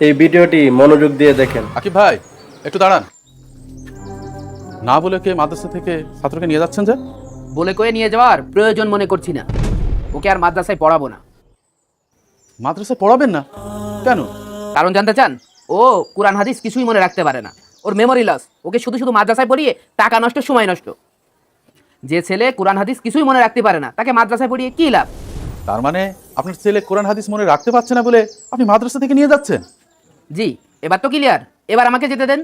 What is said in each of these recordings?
এই ভিডিওটি মনোযোগ দিয়ে দেখেন। আকিব ভাই একটু দাঁড়ান। না বলে কে মাদ্রাসা থেকে ছাত্রকে নিয়ে যাচ্ছেন যে? বলে কয়ে নিয়ে যাওয়ার প্রয়োজন মনে করছি না। ওকে আর মাদ্রাসায় পড়াবো না। মাদ্রাসায় পড়াবেন না কেন? কারণ জানতে চান? ও কুরআন হাদিস কিছুই মনে রাখতে পারে না। ওর মেমোরি লস। ওকে শুধু শুধু মাদ্রাসায় পড়িয়ে টাকা নষ্ট, সময় নষ্ট। যে ছেলে কুরআন হাদিস কিছুই মনে রাখতে পারে না তাকে মাদ্রাসায় পড়িয়ে কি লাভ? তার মানে আপনার ছেলে কোরআন হাদিস মনে রাখতে পারছে না বলে আপনি মাদ্রাসা থেকে নিয়ে যাচ্ছেন? জি, এবার তো ক্লিয়ার। এবার আমাকে যেতে দেন।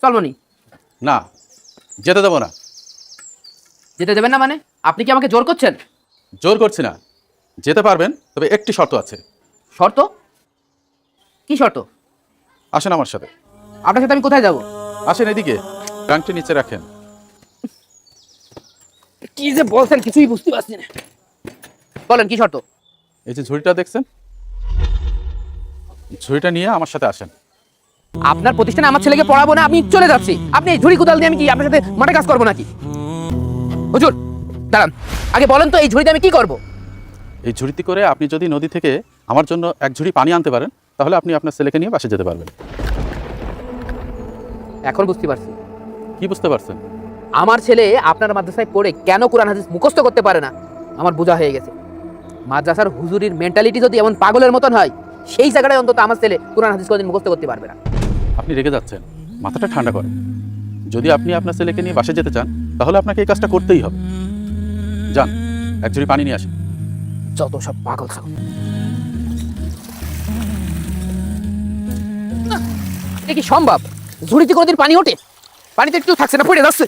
চলমনি। না, যেতে দেবো না। যেতে দেবেন না মানে? আপনি কি আমাকে জোর করছেন? জোর করছি না, যেতে পারবেন, তবে একটি শর্ত আছে। শর্ত? কি শর্ত? আসেন আমার সাথে। আপনার সাথে আমি কোথায় যাব? আসেন এদিকে, ট্যাঙ্কটি নিচে রাখেন। কি যে বলছেন কিছুই বুঝতে পারছি না। বলেন কি শর্ত? এই যে ঝুড়িটা দেখছেন, ঝুড়িটা নিয়ে আমার সাথে আসেন। আপনার প্রতিষ্ঠানে আমার ছেলেকে পড়াবো না, আমি চলে যাচ্ছি। আপনি এই ঝুড়ি কোদাল দিয়ে আমি কি আপনার সাথে মাঠে কাজ করবো নাকি? হুজুর দাঁড়ান, আগে বলেন তো এই ঝুড়িতে আমি কি করব? এই ঝুড়িতে করে আপনি যদি নদী থেকে আমার জন্য এক ঝুড়ি পানি আনতে পারেন, তাহলে আপনি আপনার ছেলেকে নিয়ে বাসে যেতে পারবেন। এখন বুঝতে পারছি। কি বুঝতে পারছেন? আমার ছেলে আপনার মাদ্রাসায় পড়ে কেন কোরআন হাদিস মুখস্থ করতে পারে না আমার বোঝা হয়ে গেছে। মাদ্রাসার হুজুরির মেন্টালিটি যদি এমন পাগলের মতন হয়, সেই জায়গাটায় অন্তত আমার ছেলে কোরআন হাদিস কোনদিন মুখস্থ করতে পারবে না। আপনি রেগে যাচ্ছেন, মাথাটা ঠান্ডা করেন। যদি আপনি আপনার ছেলেকে নিয়ে বাসে যেতে চান, তাহলে আপনাকে এই কাজটা করতেই হবে। যান, এক ঝুড়ি পানি নিয়ে আসেন। যত সব পাগল সব। এটা কি সম্ভব? ঝুড়িতে কোনোদিন পানি ওঠে? পানিতে একটু থাকছে না, পড়ে যাচ্ছে।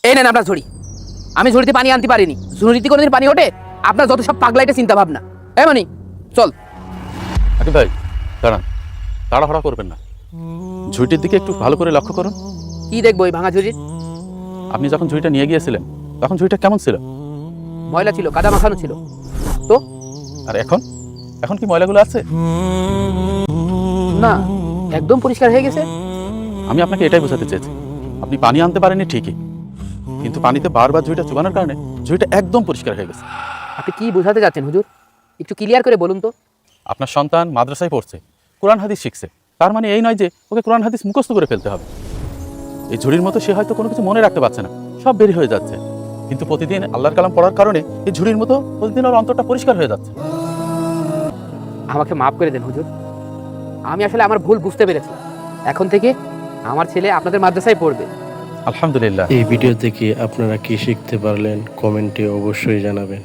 এই নেন আপনার ঝুড়ি। আমি ঝুড়িতে পানি আনতে পারিনি। ঝুড়িতে কোনোদিন পানি ওঠে? আপনার যত সব পাগলাইটা চিন্তা ভাবনা। মানে চল। আকিব ভাই দাঁড়ান, তাড়াহুড়া করবেন না। ঝুড়িটির দিকে একটু ভালো করে লক্ষ্য করুন। কি দেখবো এই ভাঙা ঝুড়ির? আপনি যখন ঝুড়িটা নিয়ে গিয়েছিলেন, তখন ঝুড়িটা কেমন ছিল? ময়লা ছিল, কাদা মাখানো ছিল। তো আর এখন এখন কি ময়লাগুলো আছে? না, একদম পরিষ্কার হয়ে গেছে। আমি আপনাকে এটাই বোঝাতে চেয়েছি, আপনি পানি আনতে পারেননি ঠিকই, কিন্তু পানিতে বারবার ঝুড়িটা চুবানোর কারণে ঝুড়িটা একদম পরিষ্কার হয়ে গেছে। আপনি কি বোঝাতে যাচ্ছেন হুজুর? একটু ক্লিয়ার করে বলুন তো। আপনার সন্তান মাদ্রাসায় পড়ছে, কোরআন হাদিস শিখছে, তার মানে এই নয় যে ওকে কোরআন হাদিস মুখস্থ করে ফেলতে হবে। এই ঝুড়ির মতো সে হয়তো কোনো কিছু মনে রাখতে পারছে না, সব বের হয়ে যাচ্ছে, কিন্তু প্রতিদিন আল্লাহর কালাম পড়ার কারণে এই ঝুড়ির মতো প্রতিদিন ওর অন্তরটা পরিষ্কার হয়ে যাচ্ছে। আমাকে মাফ করে দেন হুজুর। আমি আসলে আমার ভুল বুঝতে পেরেছি। এখন থেকে আমার ছেলে আপনাদের মাদ্রাসায় পড়বে। আলহামদুলিল্লাহ। এই ভিডিও থেকে আপনারা কি শিখতে পারলেন কমেন্টে অবশ্যই জানাবেন।